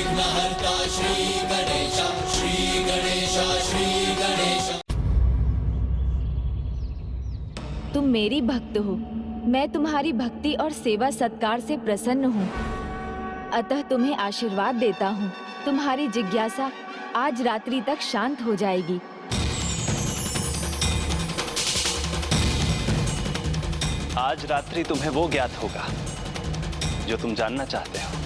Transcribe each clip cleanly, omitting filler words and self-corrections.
विघ्नहर्ता श्री गणेश, श्री गणेश, श्री गणेश। तुम मेरी भक्त हो, मैं तुम्हारी भक्ति और सेवा सत्कार से प्रसन्न हूँ, अतः तुम्हें आशीर्वाद देता हूँ। तुम्हारी जिज्ञासा आज रात्रि तक शांत हो जाएगी। आज रात्रि तुम्हें वो ज्ञात होगा जो तुम जानना चाहते हो।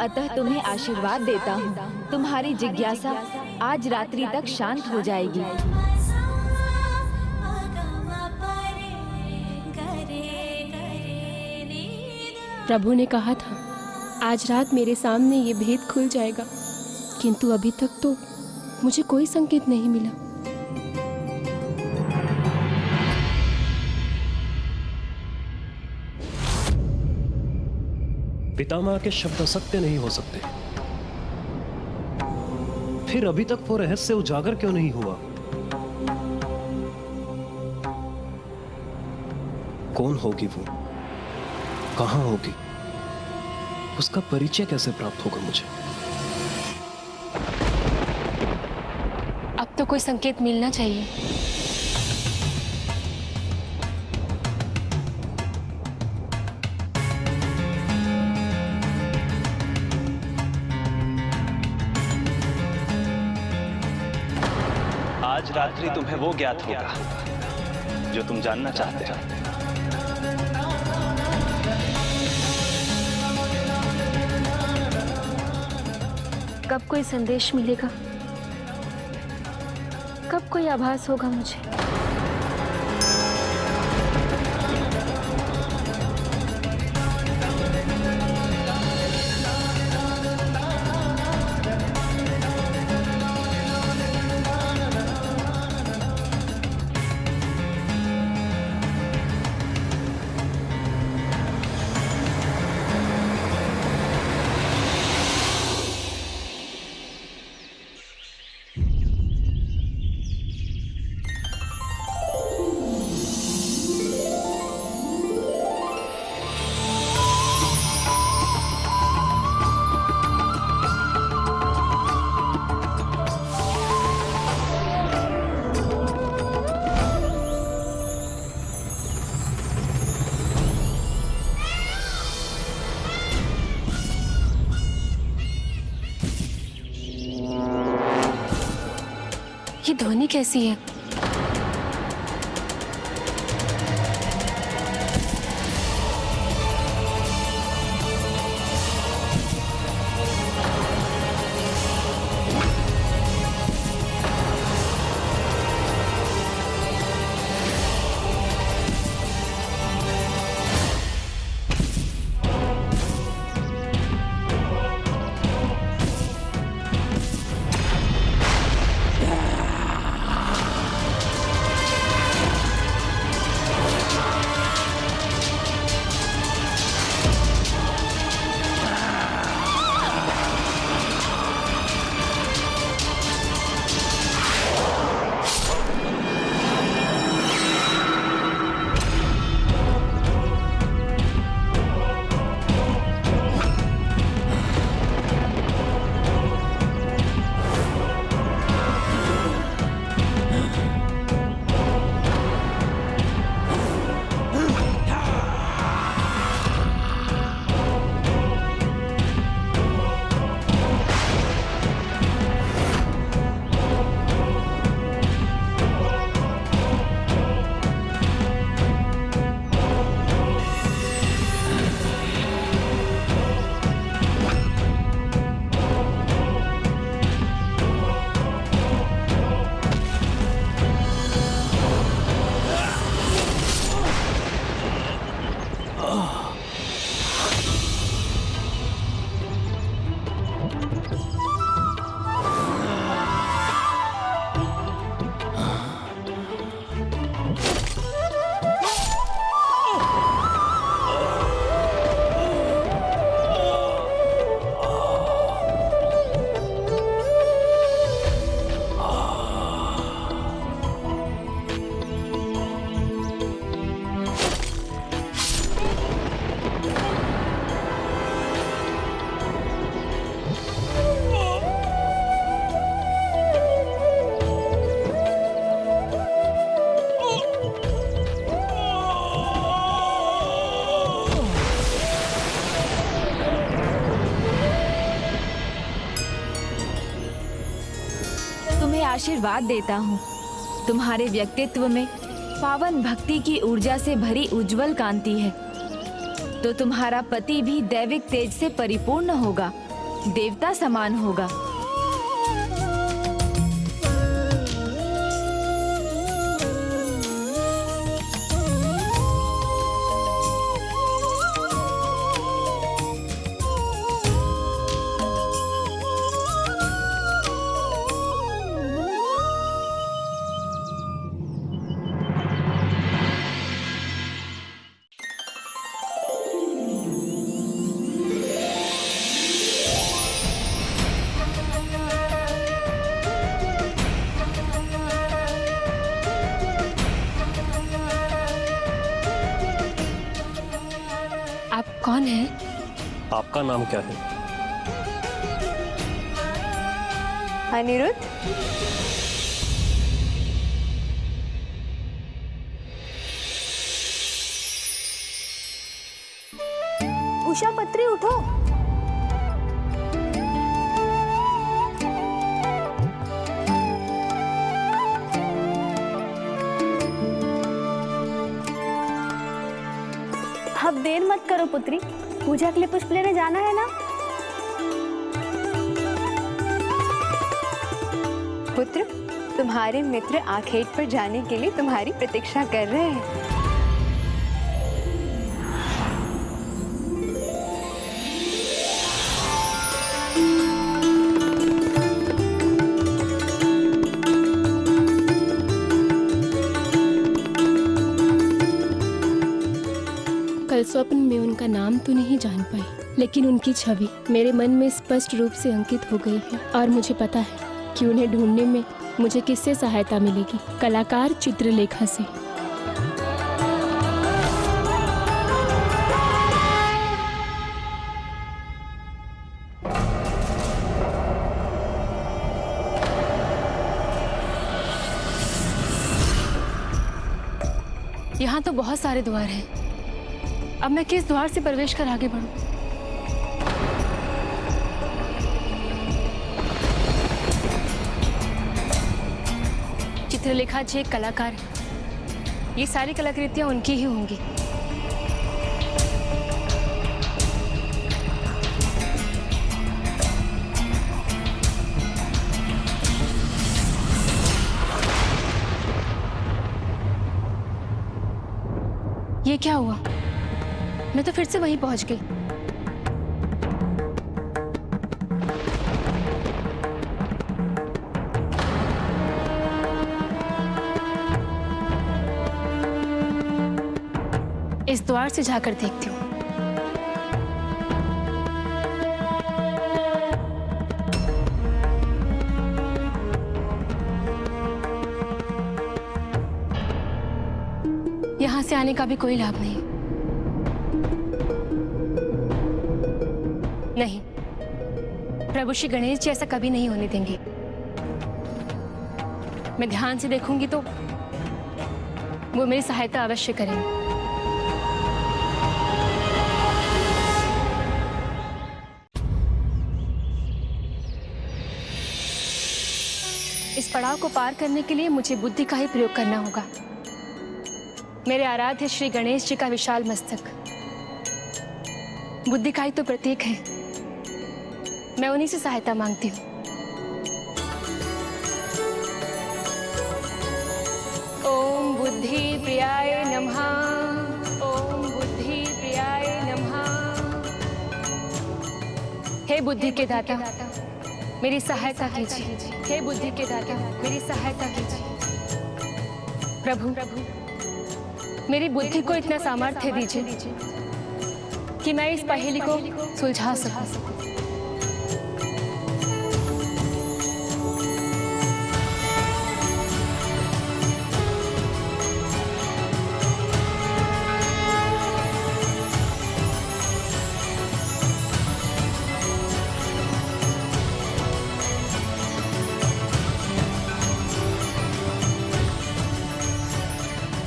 अतः तुम्हें आशीर्वाद देता हूँ, तुम्हारी जिज्ञासा आज रात्रि तक शांत हो जाएगी। प्रभु ने कहा था आज रात मेरे सामने ये भेद खुल जाएगा, किंतु अभी तक तो मुझे कोई संकेत नहीं मिला। पितामह के शब्द असत्य नहीं हो सकते, फिर अभी तक वो रहस्य उजागर क्यों नहीं हुआ? कौन होगी वो, कहां होगी, उसका परिचय कैसे प्राप्त होगा मुझे? अब तो कोई संकेत मिलना चाहिए। आज रात्रि तुम्हें वो ज्ञात होगा जो तुम जानना चाहते हो। कब कोई संदेश मिलेगा, कब कोई आभास होगा मुझे? ये ध्वनि कैसी है? तुम्हें आशीर्वाद देता हूँ। तुम्हारे व्यक्तित्व में पावन भक्ति की ऊर्जा से भरी उज्जवल कांति है, तो तुम्हारा पति भी दैविक तेज से परिपूर्ण होगा, देवता समान होगा। आप कौन हैं? आपका नाम क्या है? अनिरुद्ध, उषा पत्री उठो। अब देर मत करो पुत्री, पूजा के लिए पुष्प लेने जाना है ना। पुत्र, तुम्हारे मित्र आखेट पर जाने के लिए तुम्हारी प्रतीक्षा कर रहे हैं। कल स्वप्न में उनका नाम तो नहीं जान पाई, लेकिन उनकी छवि मेरे मन में स्पष्ट रूप से अंकित हो गई है और मुझे पता है कि उन्हें ढूंढने में मुझे किससे सहायता मिलेगी। कलाकार चित्रलेखा से। यहाँ तो बहुत सारे द्वार हैं। अब मैं किस द्वार से प्रवेश कर आगे बढ़ूं? चित्रलेखा जी एक कलाकार है। ये सारी कलाकृतियां उनकी ही होंगी। ये क्या हुआ? मैं तो फिर से वहीं पहुंच गई। इस द्वार से जाकर देखती हूँ। यहां से आने का भी कोई लाभ नहीं। नहीं, प्रभु श्री गणेश जी ऐसा कभी नहीं होने देंगे। मैं ध्यान से देखूंगी तो वो मेरी सहायता अवश्य करेंगे। इस पड़ाव को पार करने के लिए मुझे बुद्धि का ही प्रयोग करना होगा। मेरे आराध्य श्री गणेश जी का विशाल मस्तक बुद्धि का ही तो प्रतीक है। मैं उन्हीं से सहायता मांगती हूँ। ओम बुद्धि प्रियाय नमः। ओम बुद्धि प्रियाय नमः। हे बुद्धि के दाता, मेरी सहायता कीजिए। हे बुद्धि के दाता, मेरी सहायता कीजिए। प्रभु, मेरी बुद्धि को इतना सामर्थ्य दीजिए कि मैं इस पहेली को सुलझा सकूं।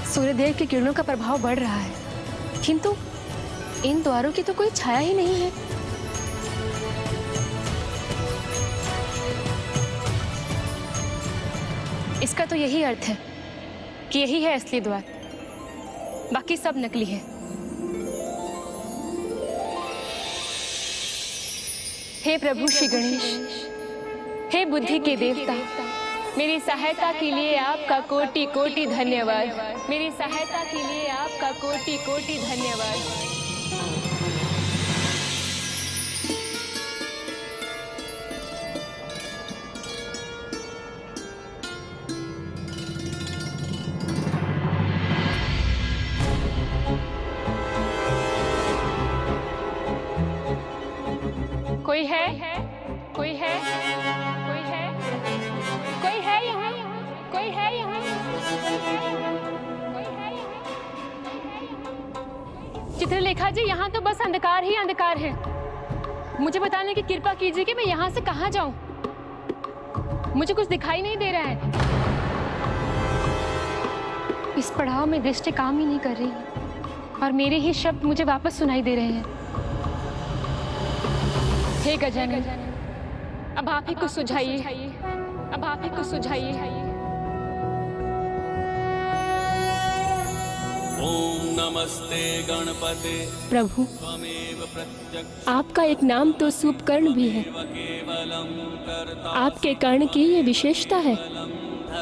सूर्यदेव की किरणों का प्रभाव बढ़ रहा है, किंतु इन द्वारों की तो कोई छाया ही नहीं है। इसका तो यही अर्थ है कि यही है असली द्वार, बाकी सब नकली है। हे प्रभु श्री गणेश, हे बुद्धि के देवता, मेरी सहायता के लिए आपका कोटि कोटि धन्यवाद। मेरी सहायता के लिए आपका कोटि कोटि धन्यवाद। कोई है? कोई है? कोई है? कोई है यहाँ? कोई है यहाँ? कोई है यहाँ? चित्रलेखा जी, यहाँ तो बस अंधकार ही अंधकार है। मुझे बताने की कृपा कीजिए कि मैं यहाँ से कहाँ जाऊँ। मुझे कुछ दिखाई नहीं दे रहा है। इस पड़ाव में दृष्टि काम ही नहीं कर रही और मेरे ही शब्द मुझे वापस सुनाई दे रहे हैं। हे गजानन, अब आप ही कुछ सुझाइए, अब आप ही कुछ सुझाइए। ओम नमस्ते गणपते प्रभु, त्वमेव प्रत्यक्ष आपका एक नाम तो सूपकर्ण भी है। केवलम कर्ता आपके कर्ण की ये विशेषता है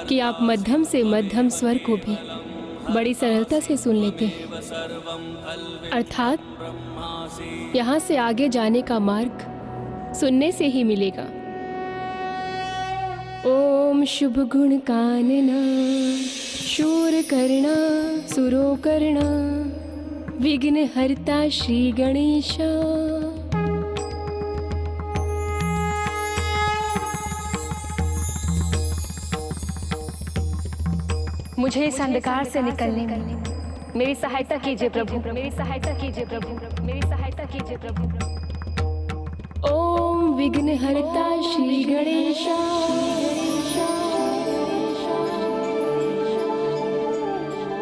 कि आप मध्यम से मध्यम स्वर को भी बड़ी सरलता से सुन लेते हैं। सर्वं खल्वे अर्थात ब्रह्मासि यहाँ से आगे जाने का मार्ग सुनने से ही मिलेगा। ओम शुभ गुण कानना शूर कर्णा सुरो कर्णा विघ्न हरता श्री गणेशा। मुझे इस अंधकार से निकलने में मेरी सहायता कीजिए प्रभु, मेरी सहायता कीजिए प्रभु, मेरी सहायता कीजिए प्रभु। ओम विघ्न हरता श्री गणेशा।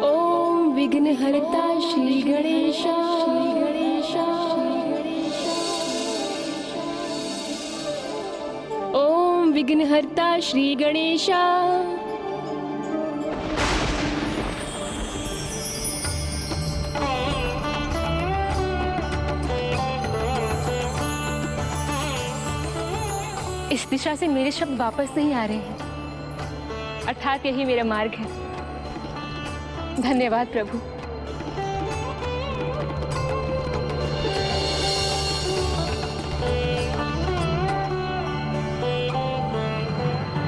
ओम विघ्न हरता श्री गणेशा। ओम विघ्न हरता श्री गणेशा। इस दिशा से मेरे शब्द वापस नहीं आ रहे हैं, अर्थात यही मेरा मार्ग है। धन्यवाद प्रभु।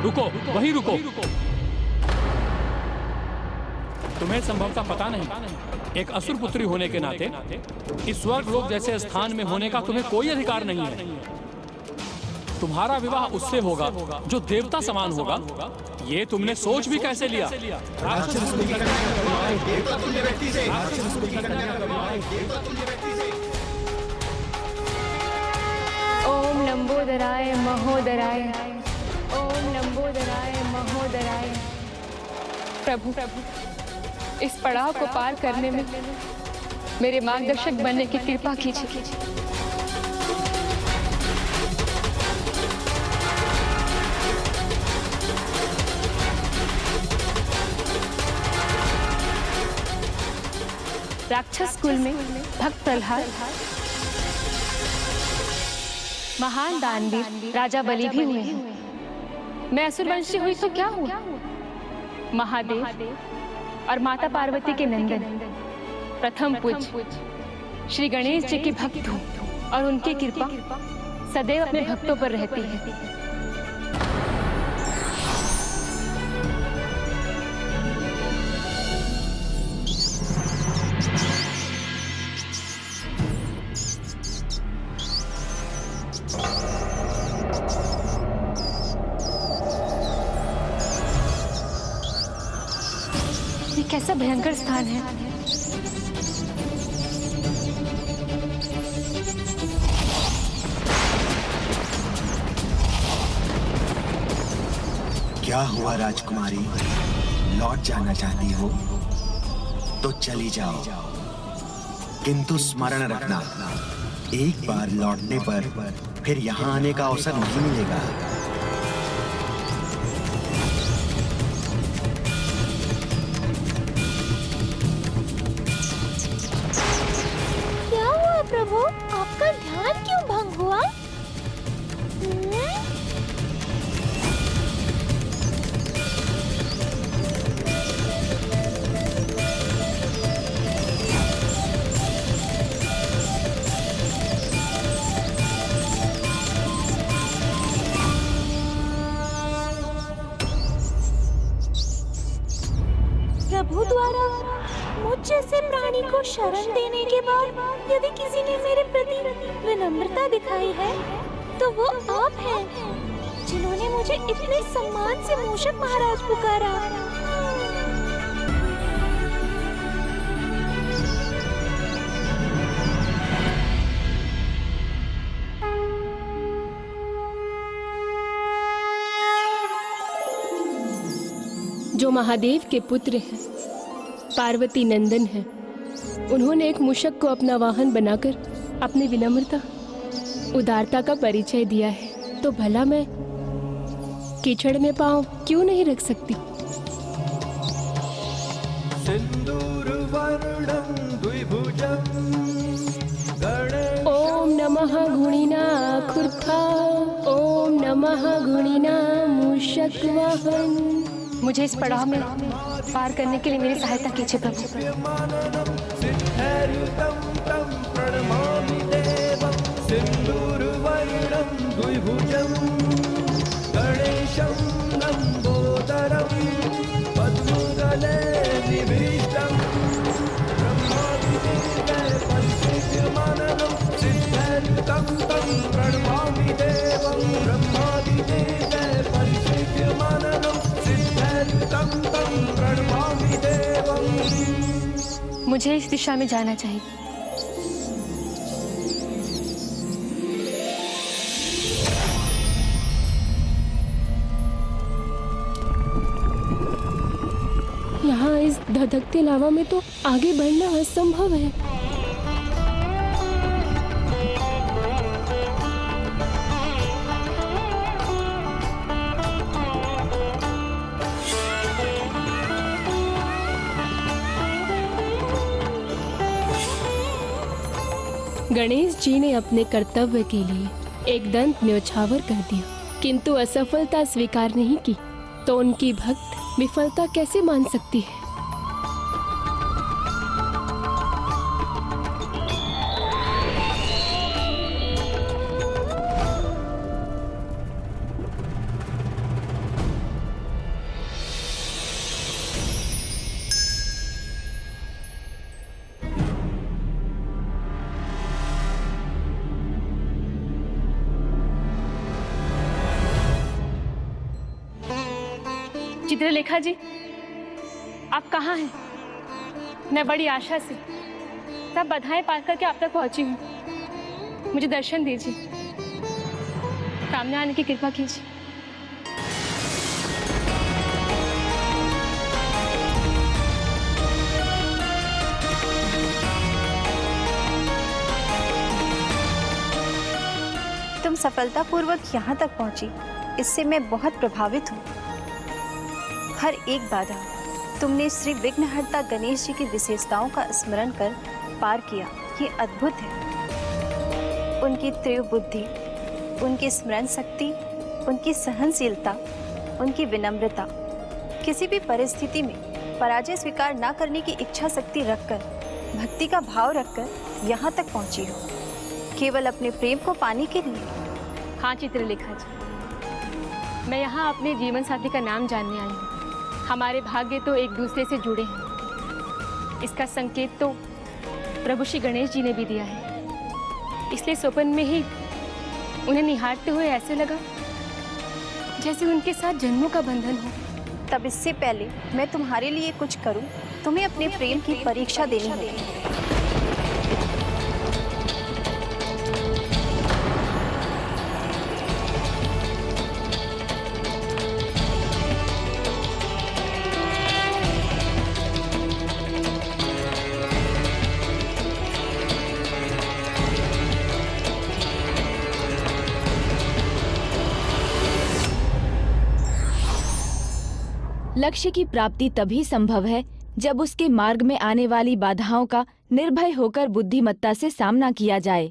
रुको, वहीं रुको। तुम्हें संभवतः पता नहीं, एक असुर पुत्री होने के नाते इस स्वर्ग लोक जैसे स्थान में होने का तुम्हें कोई अधिकार नहीं है। तुम्हारा विवाह उससे होगा जो देवता समान होगा। ये तुमने सोच भी कैसे लिया? ओम लंबोदराय महोदराय, ओम लंबोदराय महोदराय। प्रभु, इस पड़ाव को पार करने में मेरे मार्गदर्शक बनने की कृपा कीजिए। राक्षस कुल में भक्त प्रहलाद, महान दानवीर राजा बलि भी हुए हैं। मैं असुरवंशी हुई तो क्या हुआ? महादेव और माता पार्वती के नंदन प्रथम पूज्य श्री गणेश जी की भक्त हूँ और उनकी कृपा सदैव अपने भक्तों पर रहती है। ये कैसा भयंकर स्थान है। क्या हुआ राजकुमारी? लौट जाना चाहती हो तो चली जाओ, किंतु स्मरण रखना, एक बार लौटने पर फिर यहाँ आने का अवसर नहीं मिलेगा। प्रभु द्वारा मुझ जैसे प्राणी को शरण देने के बाद यदि किसी ने मेरे प्रति विनम्रता दिखाई है तो वो आप हैं, जिन्होंने मुझे इतने सम्मान से मूषक महाराज पुकारा। जो महादेव के पुत्र हैं, पार्वती नंदन हैं, उन्होंने एक मूषक को अपना वाहन बनाकर अपनी विनम्रता, उदारता का परिचय दिया है, तो भला मैं कीचड़ में पांव क्यों नहीं रख सकती? ओम नमः गुणिनाखुर्था, ओम नमः गुणिना मूषक वाहन। मुझे इस पड़ाव में पार करने के लिए मेरी सहायता कीजिए प्रभु। मुझे इस दिशा में जाना चाहिए। यहाँ इस धधकते लावा में तो आगे बढ़ना असंभव है। गणेश जी ने अपने कर्तव्य के लिए एक दंत न्योछावर कर दिया, किंतु असफलता स्वीकार नहीं की, तो उनकी भक्त विफलता कैसे मान सकती है? चित्रलेखा जी, आप कहाँ हैं? मैं बड़ी आशा से सब बधाएं पा करके आप तक पहुंची हूँ। मुझे दर्शन दीजिए, सामने आने की कृपा कीजिए। तुम सफलतापूर्वक यहाँ तक पहुँची, इससे मैं बहुत प्रभावित हूँ। हर एक बाधा तुमने श्री विघ्नहर्ता गणेश जी की विशेषताओं का स्मरण कर पार किया, ये अद्भुत है। उनकी तीव्र बुद्धि, उनकी स्मरण शक्ति, उनकी सहनशीलता, उनकी विनम्रता, किसी भी परिस्थिति में पराजय स्वीकार न करने की इच्छा शक्ति रखकर, भक्ति का भाव रखकर यहाँ तक पहुँची हो, केवल अपने प्रेम को पाने के लिए। हाँ चित्रलेखा जी, मैं यहाँ अपने जीवन साथी का नाम जानने आई हूँ। हमारे भाग्य तो एक दूसरे से जुड़े हैं, इसका संकेत तो प्रभु श्री गणेश जी ने भी दिया है। इसलिए स्वप्न में ही उन्हें निहारते हुए ऐसे लगा जैसे उनके साथ जन्मों का बंधन हो। तब इससे पहले मैं तुम्हारे लिए कुछ करूं, तुम्हें अपने प्रेम की परीक्षा देनी होगी। लक्ष्य की प्राप्ति तभी संभव है जब उसके मार्ग में आने वाली बाधाओं का निर्भय होकर बुद्धिमत्ता से सामना किया जाए।